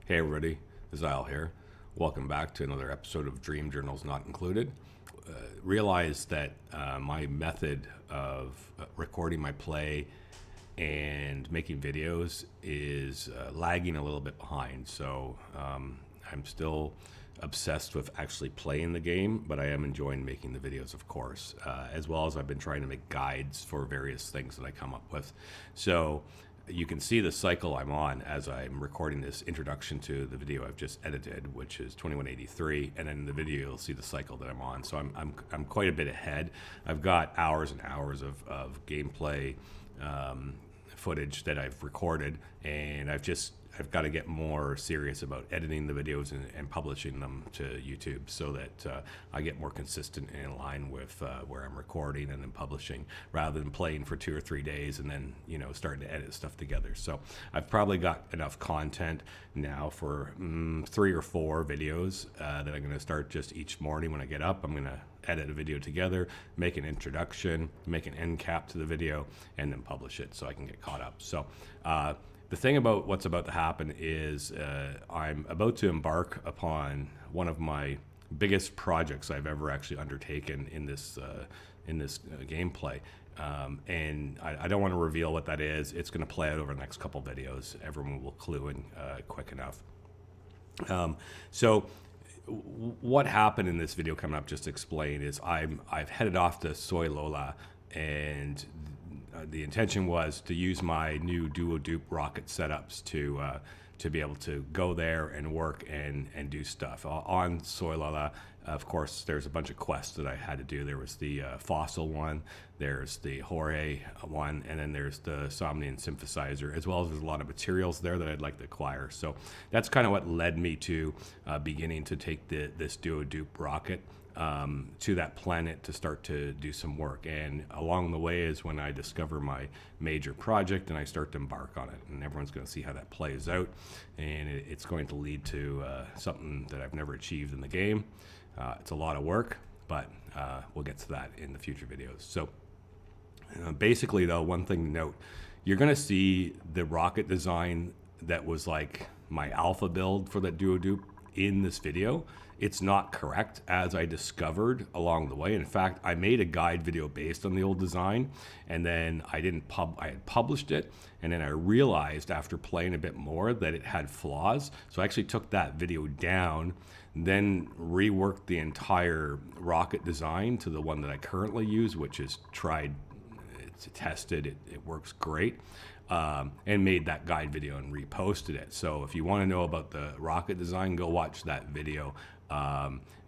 Hey everybody, Zyle here. Welcome back to another episode of Dream Journals Not Included. Realize that my method of recording my play and making videos is lagging a little bit behind. So I'm still obsessed with actually playing the game, but I am enjoying making the videos, of course, as well as I've been trying to make guides for various things that I come up with. So you can see the cycle I'm on as I'm recording this introduction to the video I've just edited, which is 2183, and then in the video you'll see the cycle that I'm on. So I'm quite a bit ahead. I've got hours and hours of gameplay footage that I've recorded, and I've got to get more serious about editing the videos and publishing them to YouTube so that I get more consistent and in line with where I'm recording and then publishing, rather than playing for 2 or 3 days and then starting to edit stuff together. So I've probably got enough content now for 3 or 4 videos that I'm going to start just each morning when I get up. I'm going to edit a video together, make an introduction, make an end cap to the video, and then publish it so I can get caught up. So the thing about what's about to happen is I'm about to embark upon one of my biggest projects I've ever actually undertaken in this gameplay. And I don't want to reveal what that is. It's going to play out over the next couple videos. Everyone will clue in quick enough. So what happened in this video coming up, just to explain, is I've headed off to Soilola, and the intention was to use my new duo dupe rocket setups to be able to go there and work and do stuff on Soilola. Of course, there's a bunch of quests that I had to do. There was the fossil one, there's the Jorge one, and then there's the Somnian synthesizer, as well as there's a lot of materials there that I'd like to acquire. So that's kind of what led me to beginning to take this duo dupe rocket to that planet to start to do some work. And along the way is when I discover my major project and I start to embark on it, and everyone's going to see how that plays out, and it's going to lead to something that I've never achieved in the game. It's a lot of work, but we'll get to that in the future videos. So basically though, one thing to note, you're going to see the rocket design that was like my alpha build for that duo dupe in this video. It's not correct, as I discovered along the way. In fact, I made a guide video based on the old design, and then I had published it, and then I realized after playing a bit more that it had flaws. So I actually took that video down, then reworked the entire rocket design to the one that I currently use, which is tried, it's tested, it works great. And made that guide video and reposted it. So if you want to know about the rocket design, go watch that video.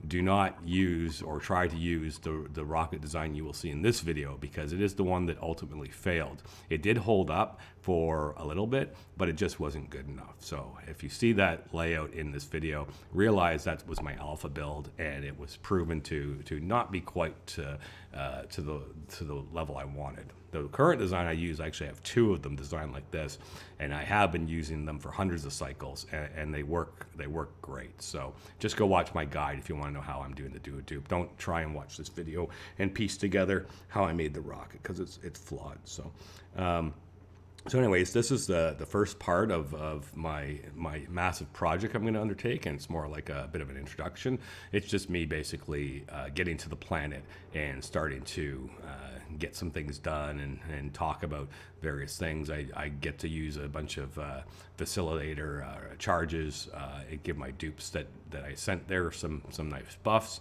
Do not use or try to use the rocket design you will see in this video, because it is the one that ultimately failed. It did hold up for a little bit, but it just wasn't good enough. So if you see that layout in this video, realize that was my alpha build, and it was proven to not be quite to the level I wanted. The current design I use, I actually have 2 of them designed like this, and I have been using them for hundreds of cycles, and they work great. So just go watch my guide if you want to know how I'm doing the duo dupe. Don't try and watch this video and piece together how I made the rocket, because it's flawed. So anyways, this is the first part of my massive project I'm going to undertake, and it's more like a bit of an introduction. It's just me basically getting to the planet and starting to get some things done and talk about various things. I get to use a bunch of facilitator charges and give my dupes that I sent there some nice buffs.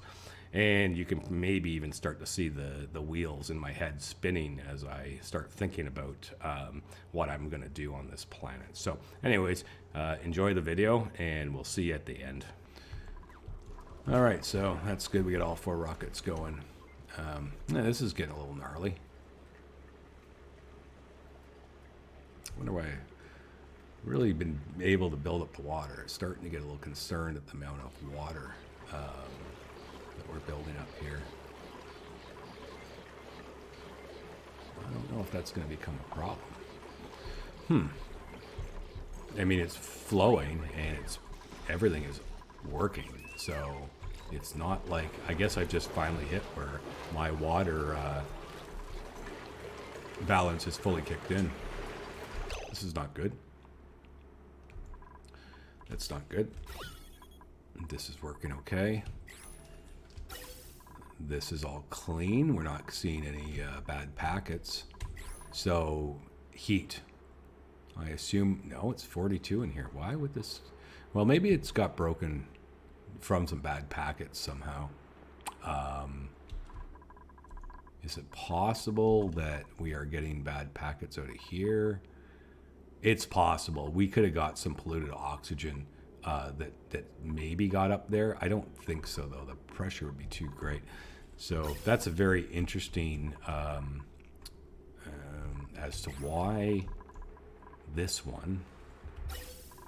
And you can maybe even start to see the wheels in my head spinning as I start thinking about what I'm going to do on this planet. So anyways, enjoy the video, and we'll see you at the end. All right, so that's good. We got all 4 rockets going. Yeah, this is getting a little gnarly. I wonder why I've really been able to build up the water. It's starting to get a little concerned at the amount of water that we're building up here. I don't know if that's going to become a problem. I mean, it's flowing and everything is working, so it's not like, I guess I've just finally hit where my water balance is fully kicked in. This is not good. That's not good. This is working okay. This is all clean. We're not seeing any bad packets. So heat. I assume, no, it's 42 in here. Why would this? Well, maybe it's got broken from some bad packets somehow. Is it possible that we are getting bad packets out of here? It's possible. We could have got some polluted oxygen that maybe got up there. I don't think so, though. The pressure would be too great. So that's a very interesting as to why this one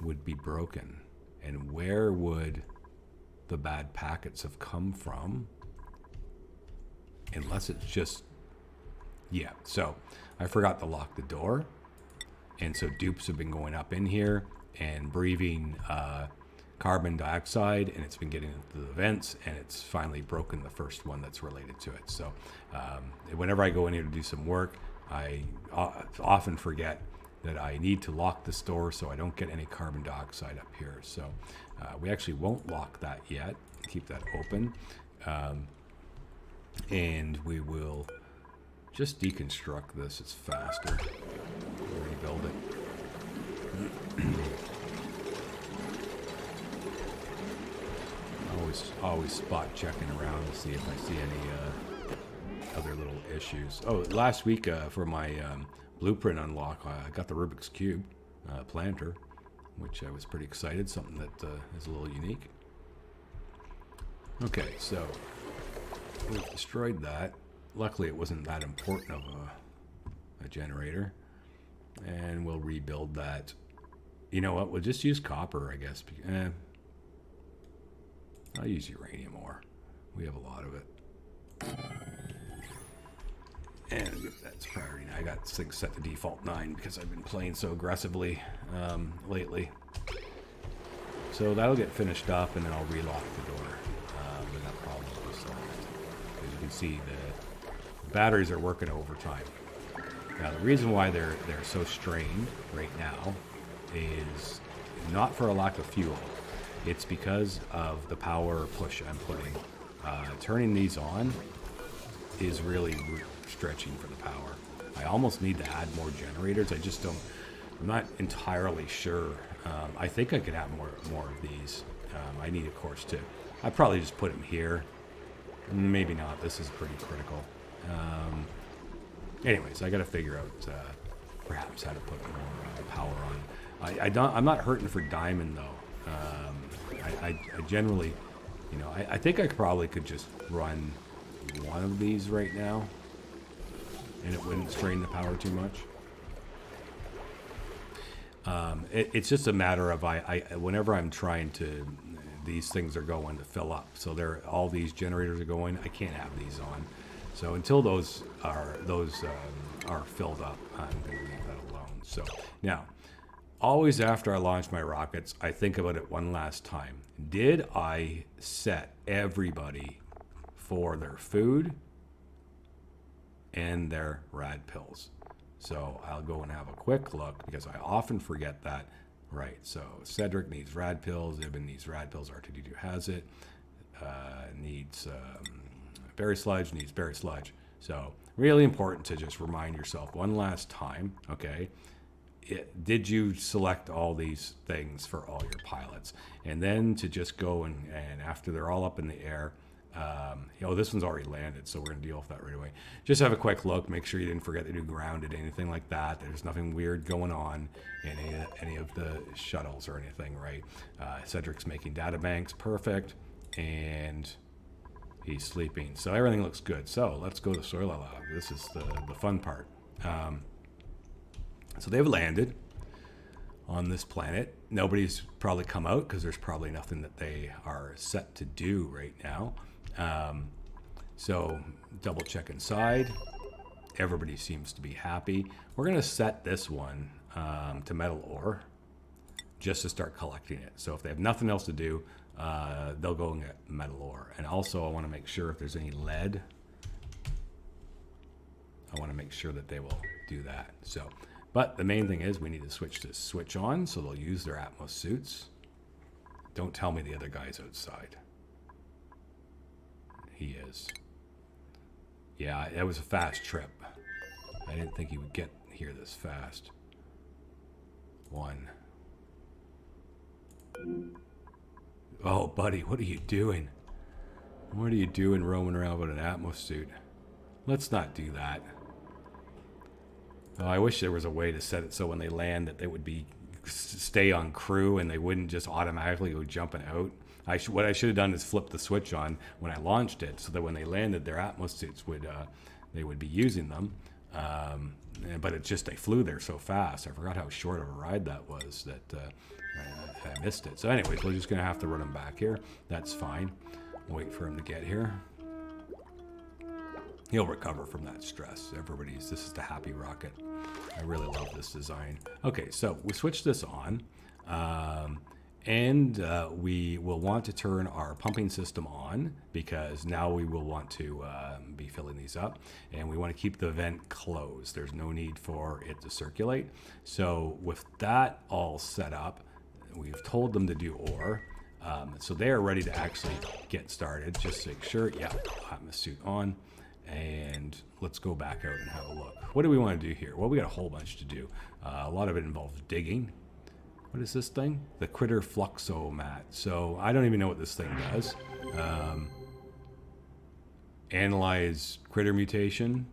would be broken. And where would the bad packets have come from? Unless it's just, yeah. So I forgot to lock the door. And so dupes have been going up in here and breathing carbon dioxide, and it's been getting into the vents, and it's finally broken the first one that's related to it. So whenever I go in here to do some work, I often forget that I need to lock this door so I don't get any carbon dioxide up here. So we actually won't lock that yet. Keep that open. And we will just deconstruct this. It's faster. Rebuild it. Always spot checking around to see if I see any other little issues. Oh, last week for my blueprint unlock, I got the Rubik's Cube planter, which I was pretty excited. Something that is a little unique. Okay, so we've destroyed that. Luckily, it wasn't that important of a generator. And we'll rebuild that. You know what? We'll just use copper, I guess. I'll use uranium ore. We have a lot of it. And that's priority 9. I got things set to default 9 because I've been playing so aggressively lately. So that'll get finished up, and then I'll relock the door. And that problem will be solved. As you can see, the batteries are working overtime. Now, the reason why they're so strained right now is not for a lack of fuel. It's because of the power push I'm putting. Turning these on is really stretching for the power. I almost need to add more generators. I just don't. I'm not entirely sure. I think I could have more of these. I need, of course, to. I'd probably just put them here. Maybe not. This is pretty critical. Anyways, I got to figure out perhaps how to put more power on. I'm not hurting for diamond though. I generally, you know, I think I probably could just run one of these right now, and it wouldn't strain the power too much. It's just a matter of whenever I'm trying to, these things are going to fill up. So all these generators are going. I can't have these on. So until those are filled up, I'm going to leave that alone. So now, always after I launch my rockets, I think about it one last time. Did I set everybody for their food and their rad pills? So I'll go and have a quick look because I often forget that. Right, so Cedric needs rad pills, Ibn needs rad pills, R2D2 has it, needs berry sludge, needs berry sludge. So really important to just remind yourself one last time, okay, did you select all these things for all your pilots? And then to just go and after they're all up in the air, this one's already landed, so we're going to deal with that right away. Just have a quick look, make sure you didn't forget to do grounded, anything like that. There's nothing weird going on in any of the shuttles or anything, right? Cedric's making data banks, perfect, and he's sleeping. So everything looks good. So let's go to Soilola. This is the fun part. So they've landed on this planet. Nobody's probably come out because there's probably nothing that they are set to do right now. So double check inside. Everybody seems to be happy. We're going to set this one to metal ore just to start collecting it. So if they have nothing else to do, they'll go and get metal ore. And also I want to make sure if there's any lead, I want to make sure that they will do that. So, but the main thing is we need to switch this switch on, so they'll use their Atmos suits. Don't tell me the other guy's outside. He is. Yeah, that was a fast trip. I didn't think he would get here this fast. 1. Oh, buddy, what are you doing? What are you doing roaming around with an Atmos suit? Let's not do that. Oh, I wish there was a way to set it so when they land that they would be stay on crew and they wouldn't just automatically go jumping out. What I should have done is flip the switch on when I launched it, so that when they landed, their Atmos suits would they would be using them. But it just, they flew there so fast. I forgot how short of a ride that was that I missed it. So anyways, we're just going to have to run him back here. That's fine. Wait for him to get here. He'll recover from that stress. This is the happy rocket. I really love this design. Okay, so we switch this on. And we will want to turn our pumping system on, because now we will want to be filling these up, and we want to keep the vent closed. There's no need for it to circulate. So with that all set up, we've told them to do ore. So they are ready to actually get started. Just make sure, yeah, Atmos suit on, and let's go back out and have a look. What do we want to do here? Well, we got a whole bunch to do. A lot of it involves digging. What is this thing? The critter fluxomat. So I don't even know what this thing does. Analyze critter mutation.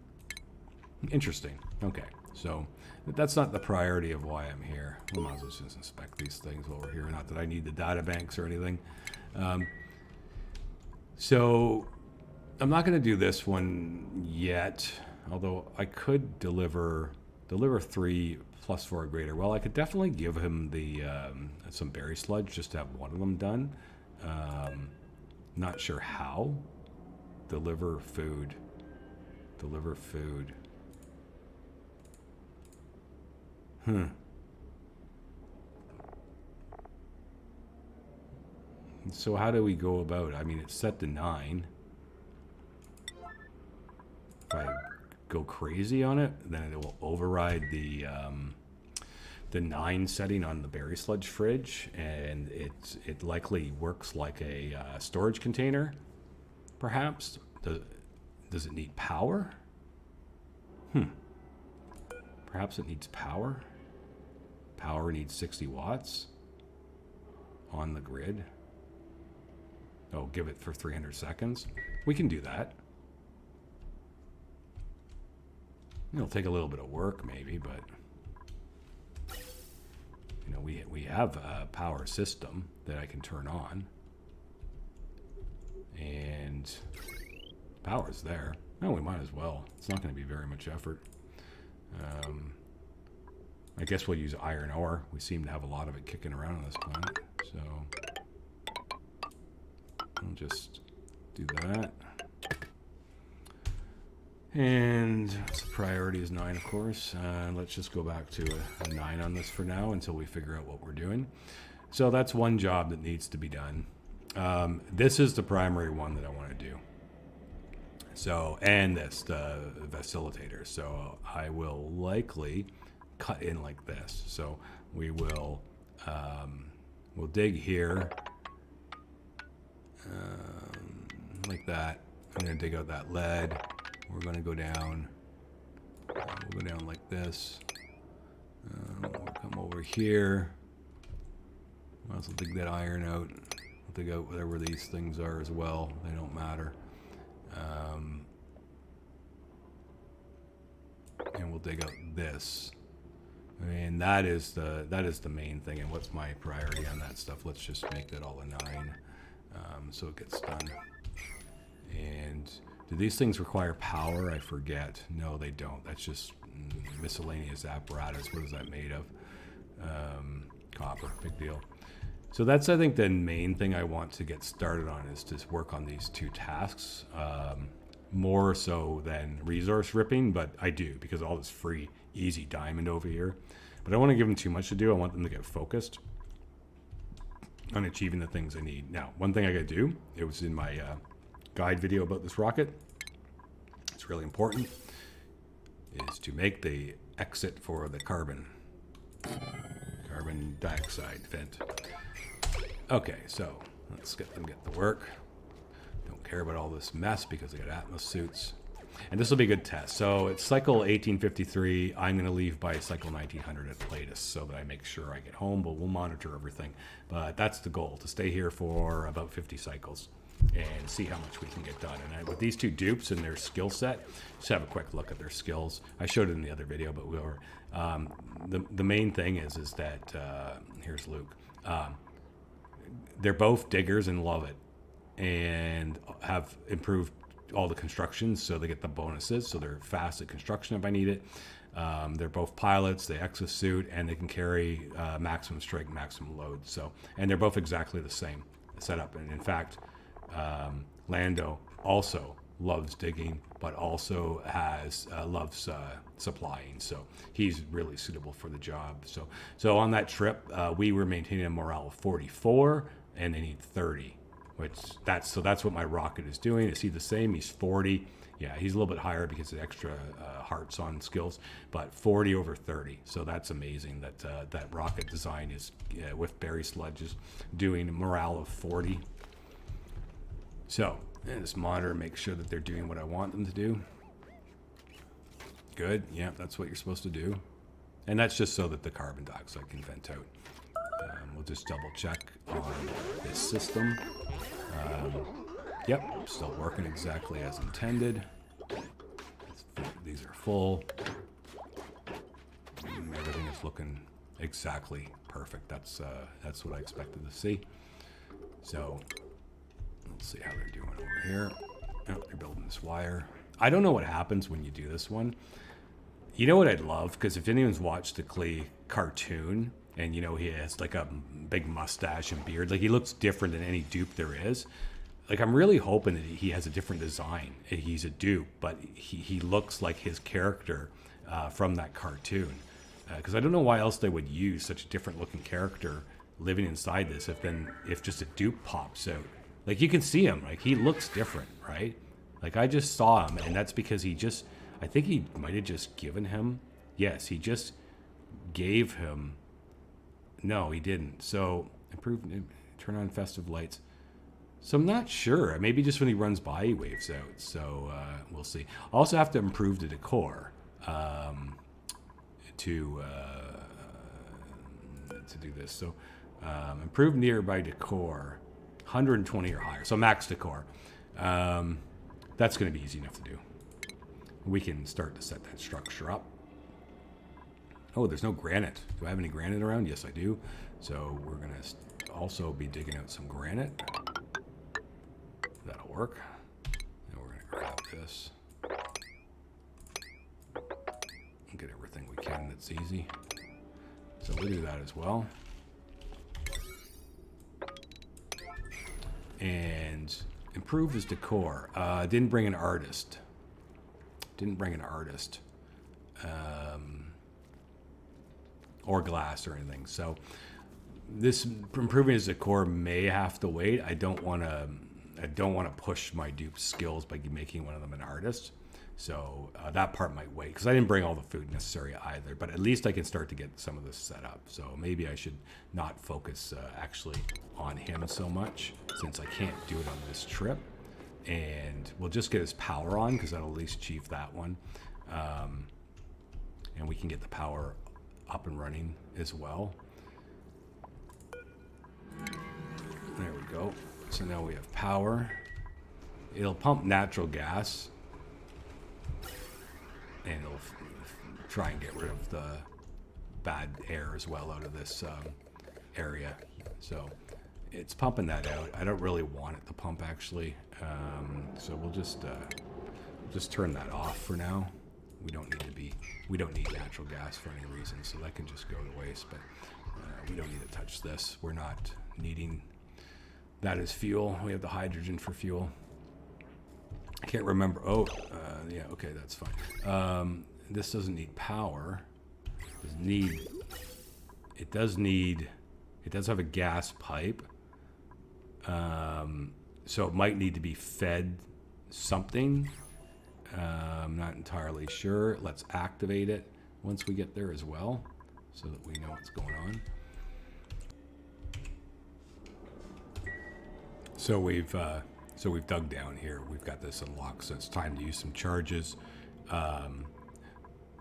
Interesting. Okay, so that's not the priority of why I'm here. We might as well just inspect these things while we're here. Not that I need the data banks or anything. So I'm not going to do this one yet, although I could deliver 3 +4 or greater. Well, I could definitely give him the some berry sludge just to have one of them done. Not sure how. Deliver food. Deliver food. So how do we go about it? I mean, it's set to 9. If I go crazy on it, then it will override the 9 setting on the berry sludge fridge, and it likely works like a storage container, perhaps. Does it need power? Perhaps it needs power. Power needs 60 watts on the grid. Oh, give it for 300 seconds. We can do that. It'll take a little bit of work, maybe, but you know, we have a power system that I can turn on, and power's there. Oh, we might as well. It's not going to be very much effort. I guess we'll use iron ore. We seem to have a lot of it kicking around on this planet, so I'll just do that. And the priority is 9, of course. Let's just go back to a 9 on this for now until we figure out what we're doing. So that's one job that needs to be done. This is the primary one that I want to do. So, and this, the facilitator. So I will likely cut in like this. So we will, we'll dig here, like that. I'm going to dig out that lead. We're going to go down. We'll go down like this. We'll come over here. Might as well dig that iron out. We'll dig out whatever these things are as well. They don't matter. And we'll dig out this. And that is the main thing. And what's my priority on that stuff? Let's just make that all a 9, so it gets done. And do these things require power? I forget. No, they don't. That's just miscellaneous apparatus. What is that made of? Copper. Big deal. So that's, I think, the main thing I want to get started on, is to work on these 2 tasks. More so than resource ripping, but I do, because all this free, easy diamond over here. But I don't want to give them too much to do. I want them to get focused on achieving the things I need. Now, one thing I got to do, it was in my guide video about this rocket, it's really important, is to make the exit for the carbon dioxide vent. Okay, so let's get them get to work. Don't care about all this mess because they got Atmos suits. And this will be a good test. So it's cycle 1853. I'm going to leave by cycle 1900 at latest so that I make sure I get home, but we'll monitor everything. But that's the goal, to stay here for about 50 cycles and see how much we can get done. And with these two dupes and their skill set, just have a quick look at their skills. I showed it in the other video, but we were, the main thing is that, here's Luke. They're both diggers and love it and have improved all the constructions, so they get the bonuses, so they're fast at construction if I need it. They're both pilots, they exosuit, and they can carry maximum strength, maximum load. So, and they're both exactly the same setup. And in fact, Lando also loves digging, but also loves supplying. So he's really suitable for the job. So on that trip, we were maintaining a morale of 44, and they need 30. That's what my rocket is doing. Is he the same? He's 40. Yeah, he's a little bit higher because of extra hearts on skills, but 40 over 30. So that's amazing that rocket design is with berry sludges doing a morale of 40. So and just monitor and make sure that they're doing what I want them to do. Good. Yeah, that's what you're supposed to do. And that's just so that the carbon dioxide can vent out. We'll just double check on this system. Yep, still working exactly as intended. These are full. Everything is looking exactly perfect. That's what I expected to see. So let's see how they're doing over here. Oh, they're building this wire. I don't know what happens when you do this one. You know what I'd love? Because if anyone's watched the Klee cartoon, and you know he has like a big mustache and beard, like he looks different than any dupe there is. Like I'm really hoping that he has a different design. He's a dupe, but he looks like his character from that cartoon. Because I don't know why else they would use such a different looking character living inside this if just a dupe pops out. Like you can see him, like he looks different, right? Like I just saw him, and that's because I think he might have just given him. Yes, he just gave him. No, he didn't. So turn on festive lights. So I'm not sure. Maybe just when he runs by, he waves out. So we'll see. I also have to improve the decor to do this. So improve nearby decor, 120 or higher. So max decor. That's going to be easy enough to do. We can start to set that structure up. Oh, there's no granite. Do I have any granite around? Yes, I do. So we're going to also be digging out some granite. That'll work. And we're going to grab this. And get everything we can that's easy. So we'll do that as well. And improve his decor. Didn't bring an artist. Or glass or anything. So this improving his decor may have to wait. I don't want to push my dupe skills by making one of them an artist. So that part might wait because I didn't bring all the food necessary either. But at least I can start to get some of this set up. So maybe I should not focus actually on him so much since I can't do it on this trip. And we'll just get his power on because that'll at least achieve that one. And we can get the power up and running as well. There we go. So now we have power. It'll pump natural gas. And it'll try and get rid of the bad air as well out of this area. So it's pumping that out. I don't really want it to pump actually. So we'll just turn that off for now. We don't need natural gas for any reason, so that can just go to waste. But we don't need to touch this. We're not needing that as fuel. We have the hydrogen for fuel. I can't remember. Oh, yeah. Okay, that's fine. This doesn't need power. It does have a gas pipe. So it might need to be fed something. I'm not entirely sure. Let's activate it once we get there as well, so that we know what's going on. So we've dug down here. We've got this unlocked, so it's time to use some charges.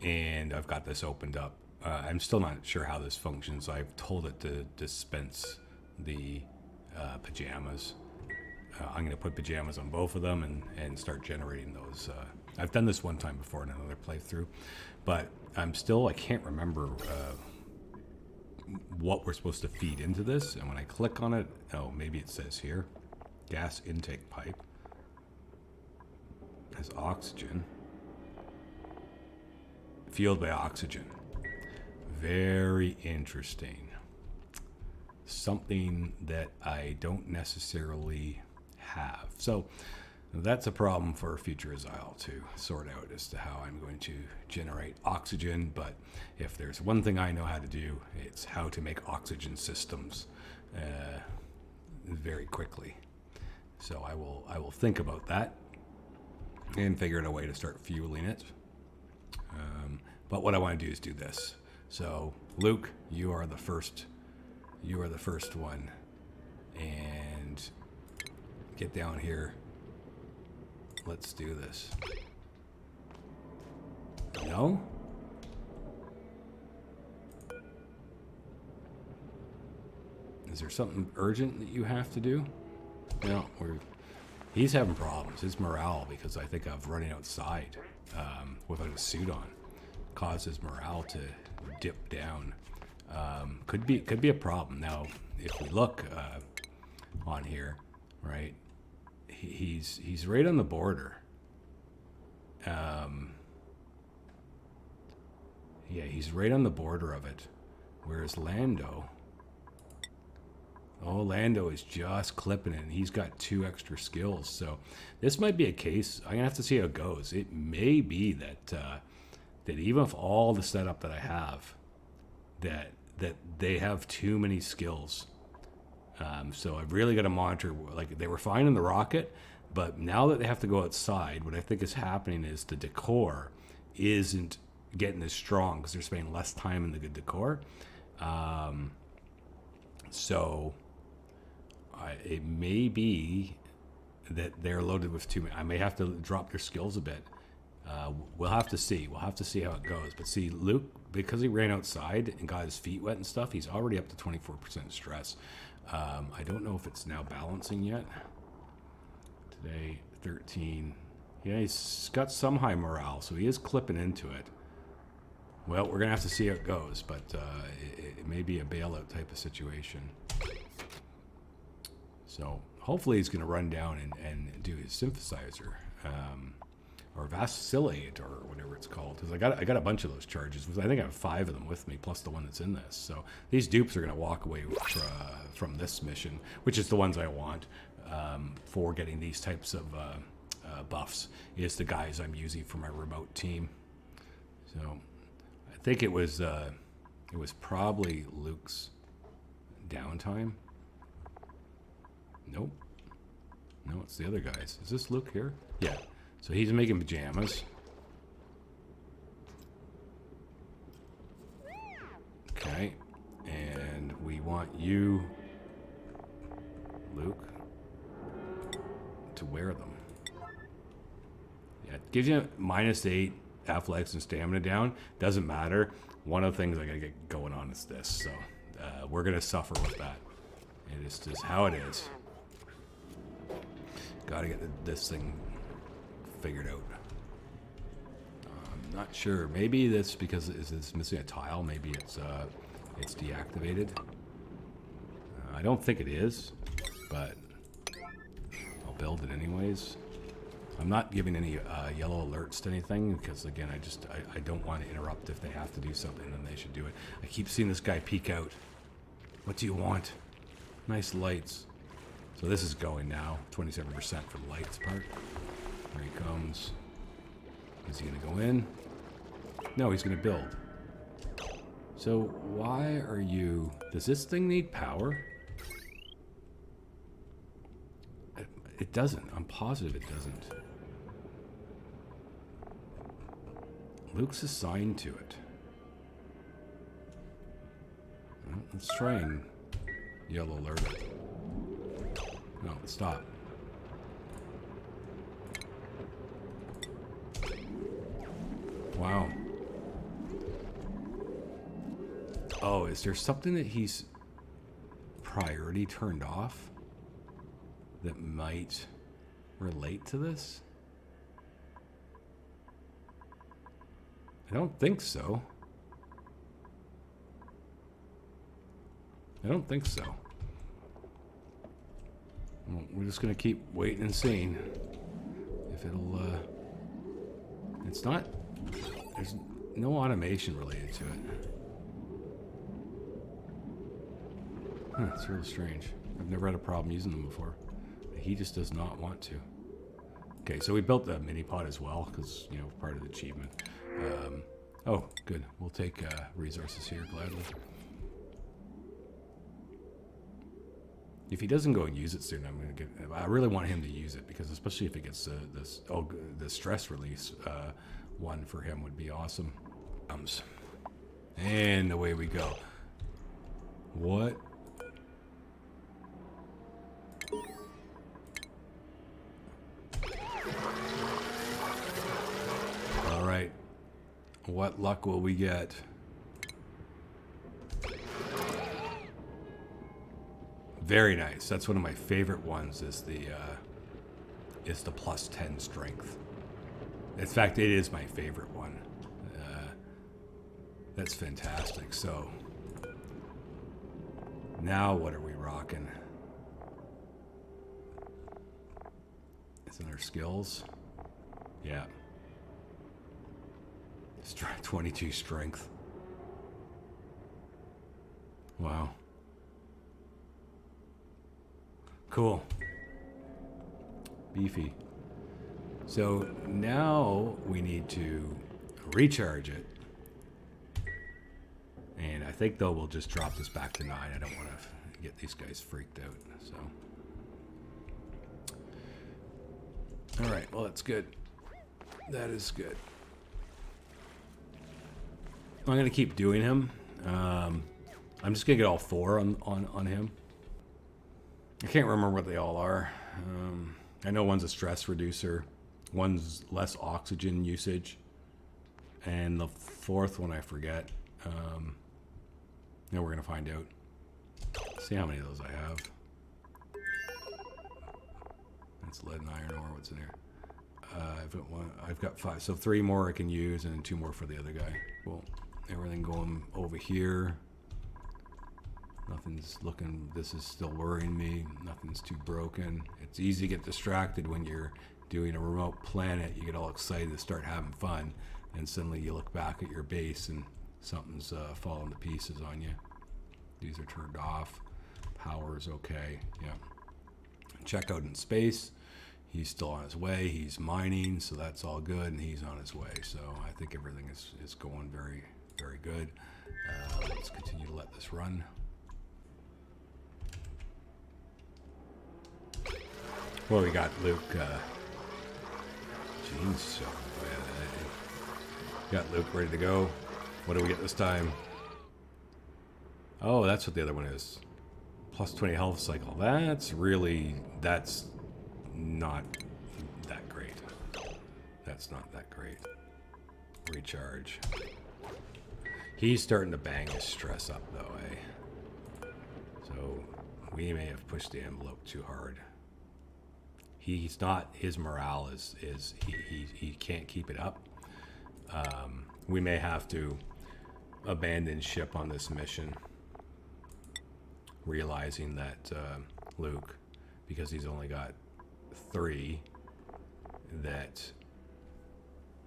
And I've got this opened up. I'm still not sure how this functions. I've told it to dispense the pajamas. I'm going to put pajamas on both of them and start generating those. I've done this one time before in another playthrough, but I can't remember what we're supposed to feed into this. And when I click on it, maybe it says here, gas intake pipe has oxygen, fueled by oxygen. Very interesting. Something that I don't necessarily have. So that's a problem for future Azile to sort out as to how I'm going to generate oxygen. But if there's one thing I know how to do, it's how to make oxygen systems very quickly. So I will think about that and figure out a way to start fueling it. But what I want to do is do this. So Luke, you are the first one, and get down here. Let's do this. No? Is there something urgent that you have to do? No, he's having problems. His morale, because I think of running outside without a suit on, causes morale to dip down. Could be a problem. Now, if we look on here, right, he's right on the border. Yeah, he's right on the border of it. Whereas Lando, Lando is just clipping it, and he's got 2 extra skills. So this might be a case. I'm gonna have to see how it goes. It may be that even with all the setup that I have, that they have too many skills. So I've really got to monitor. Like, they were fine in the rocket, but now that they have to go outside, what I think is happening is the decor isn't getting as strong because they're spending less time in the good decor. So it may be that they're loaded with too many. I may have to drop their skills a bit. We'll have to see. We'll have to see how it goes. But see, Luke, because he ran outside and got his feet wet and stuff, he's already up to 24% stress. I don't know if it's now balancing yet. Today, 13. Yeah, he's got some high morale, so he is clipping into it. Well, we're going to have to see how it goes, but it may be a bailout type of situation. So hopefully he's going to run down and do his synthesizer. Or vacillate, or whatever it's called. Because I got a bunch of those charges. I think I have 5 of them with me, plus the one that's in this. So these dupes are going to walk away from this mission, which is the ones I want for getting these types of buffs. Is the guys I'm using for my remote team. So I think it was probably Luke's downtime. Nope. No, it's the other guys. Is this Luke here? Yeah. So he's making pajamas. Okay. And we want you, Luke, to wear them. Yeah, it gives you -8 athletics and stamina down. Doesn't matter. One of the things I gotta get going on is this. So we're gonna suffer with that. It is just how it is. Gotta get this thing figured out. I'm not sure. Maybe that's because it's missing a tile. Maybe it's deactivated. I don't think it is, but I'll build it anyways. I'm not giving any yellow alerts to anything because, again, I don't want to interrupt. If they have to do something, then they should do it. I keep seeing this guy peek out. What do you want? Nice lights. So this is going now. 27% for the lights part. Here he comes. Is he going to go in? No, he's going to build. So why are you... Does this thing need power? It doesn't. I'm positive it doesn't. Luke's assigned to it. Well, let's try and yellow alert it. No, stop. Wow. Oh, is there something that he's priority turned off that might relate to this? I don't think so. I don't think so. Well, we're just gonna keep waiting and seeing if it'll, it's not, there's no automation related to it. Huh, it's really strange. I've never had a problem using them before. He just does not want to. Okay, so we built the mini pod as well, because, you know, part of the achievement. Oh, good. We'll take resources here gladly. If he doesn't go and use it soon, I'm gonna get. I really want him to use it, because especially if it gets this, the stress release one for him would be awesome. And away we go. What? All right. What luck will we get? Very nice. That's one of my favorite ones. Is the plus 10 strength. In fact, it is my favorite one. That's fantastic. So now what are we rocking? It's in our skills. Yeah. 22 strength. Wow. Cool. Beefy. So now we need to recharge it. And I think, though, we'll just drop this back to 9. I don't want to get these guys freaked out. So. All right. Well, that's good. That is good. I'm going to keep doing him. I'm just going to get all 4 on him. I can't remember what they all are. I know one's a stress reducer. One's less oxygen usage. And the 4th one I forget. Now we're going to find out. See how many of those I have. That's lead and iron ore. What's in here? I've got 5. So 3 more I can use and 2 more for the other guy. Cool. Everything going over here. Nothing's looking, this is still worrying me. Nothing's too broken. It's easy to get distracted when you're doing a remote planet. You get all excited to start having fun. And suddenly you look back at your base and something's falling to pieces on you. These are turned off. Power's okay. Yeah. Check out in space. He's still on his way. He's mining, so that's all good. And he's on his way. So I think everything is going very, very good. Let's continue to let this run. Well, we got Luke. Jeez, so got Luke ready to go. What do we get this time? Oh, that's what the other one is. Plus 20 health cycle. That's not that great. That's not that great. Recharge. He's starting to bang his stress up though, eh? So we may have pushed the envelope too hard. He's not, his morale is he can't keep it up. We may have to abandon ship on this mission, realizing that Luke, because he's only got 3, that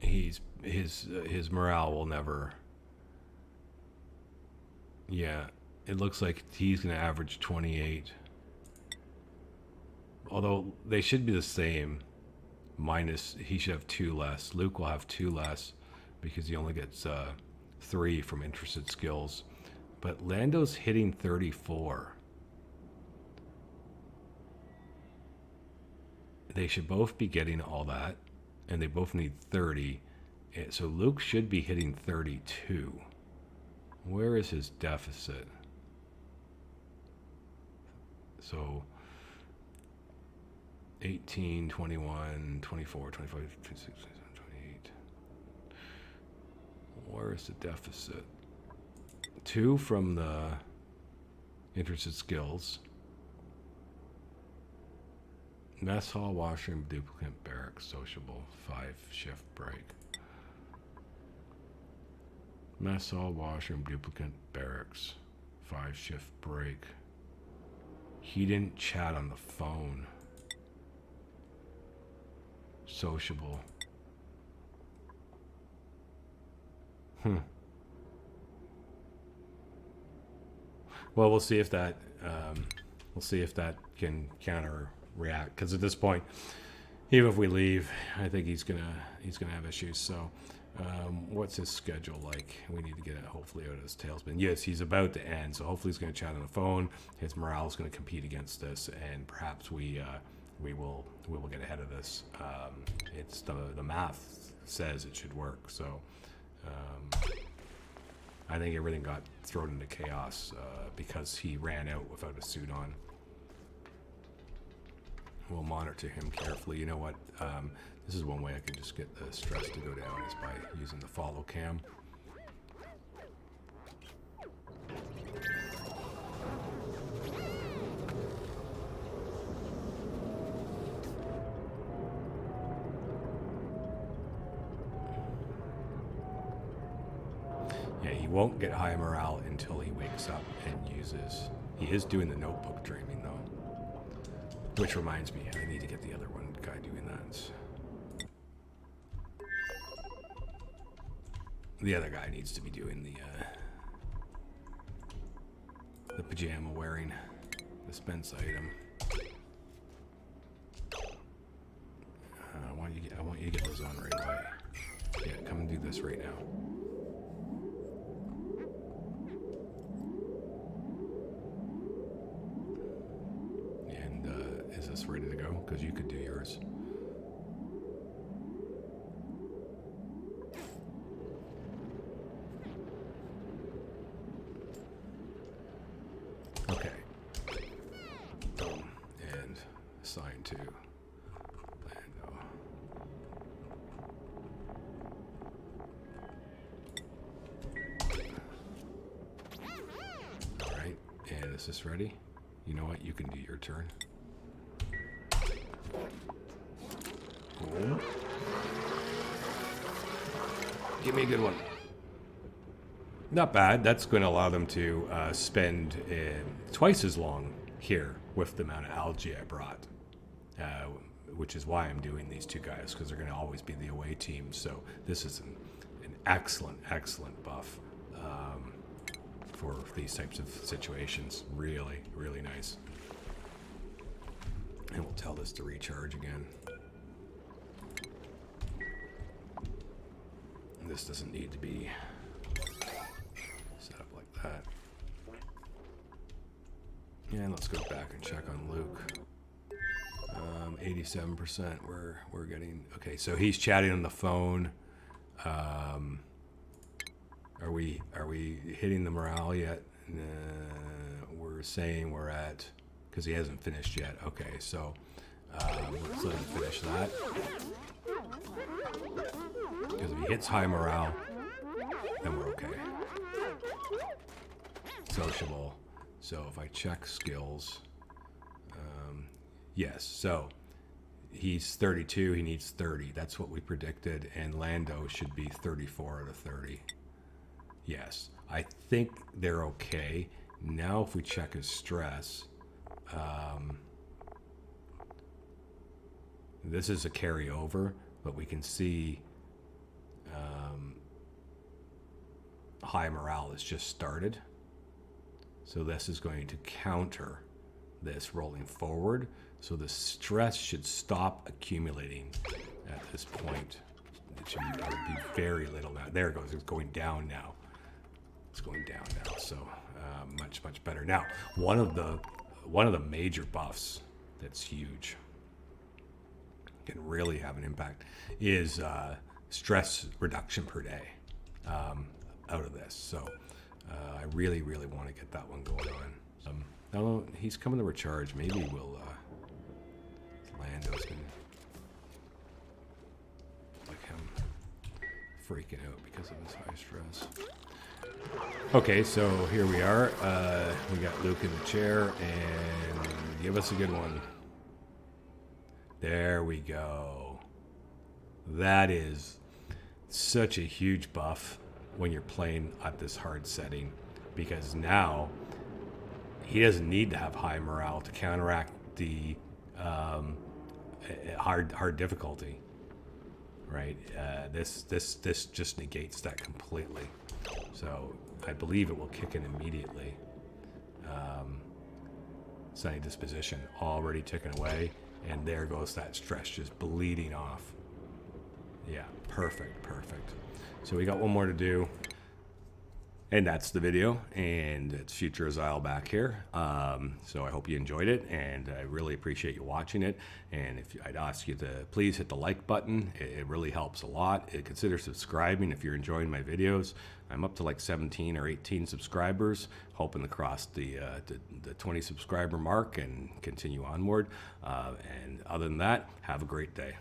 his morale will never. Yeah, it looks like he's going to average 28. Although they should be the same, minus he should have 2 less. Luke will have 2 less because he only gets 3 from interested skills. But Lando's hitting 34. They should both be getting all that, and they both need 30. So Luke should be hitting 32. Where is his deficit? So 18, 21, 24, 25, 26, 27, 28. Where's the deficit? 2 from the interested skills. Mess hall, washroom, duplicate, barracks, sociable, 5 shift break. Mess hall, washroom, duplicate, barracks, 5 shift break. He didn't chat on the phone. Sociable. Well, we'll see if that can counter-react. Because at this point, even if we leave, I think he's gonna have issues. So, what's his schedule like? We need to get it hopefully out of his tailspin. Yes, he's about to end, so hopefully he's gonna chat on the phone. His morale is gonna compete against this, and perhaps we will get ahead of this. It's the math says it should work. So. I think everything got thrown into chaos because he ran out without a suit on. We'll monitor him carefully. You know what? This is one way I can just get the stress to go down is by using the follow cam. He won't get high morale until he wakes up and uses... He is doing the notebook dreaming, though. Which reminds me, I need to get the other one guy doing that. The other guy needs to be doing the pajama wearing, dispense item. I want you to get those on right away. Yeah, come and do this right now. Is this ready to go? Because you could do yours. Okay. Boom. And assign to Lando. Alright. And is this ready? You know what? You can do your turn. Cool. Give me a good one. Not bad. That's going to allow them to spend twice as long here with the amount of algae I brought, which is why I'm doing these two guys, because they're going to always be the away team. So this is an excellent, excellent buff for these types of situations. Really, really nice. And we'll tell this to recharge again. This doesn't need to be set up like that. And let's go back and check on Luke. 87%. We're getting okay. So he's chatting on the phone. Are we hitting the morale yet? We're saying we're at, because he hasn't finished yet. Okay, so let's let him finish that. Because if he hits high morale, then we're okay. Sociable. So if I check skills, yes. So he's 32. He needs 30. That's what we predicted. And Lando should be 34 out of 30. Yes. I think they're okay. Now if we check his stress, this is a carryover, but we can see high morale has just started. So this is going to counter this rolling forward. So the stress should stop accumulating at this point. It should be very little now. There it goes. It's going down now. It's going down now. So much, much better. Now, one of the major buffs that's huge, can really have an impact, is stress reduction per day out of this. So I really, really want to get that one going on. Now he's coming to recharge. Maybe we'll Lando freaking out because of his high stress. Okay, so here we are. We got Luke in the chair, and give us a good one. There we go. That is such a huge buff when you're playing at this hard setting, because now he doesn't need to have high morale to counteract the hard difficulty, right? This just negates that completely. So I believe it will kick in immediately. Sunny disposition already ticking away, and there goes that stress just bleeding off. Yeah, perfect. So we got one more to do. And that's the video, and it's Future Azile back here. So I hope you enjoyed it, and I really appreciate you watching it. And if I'd ask you to please hit the like button, it really helps a lot. Consider subscribing if you're enjoying my videos. I'm up to like 17 or 18 subscribers, hoping to cross the 20 subscriber mark and continue onward. And other than that, have a great day.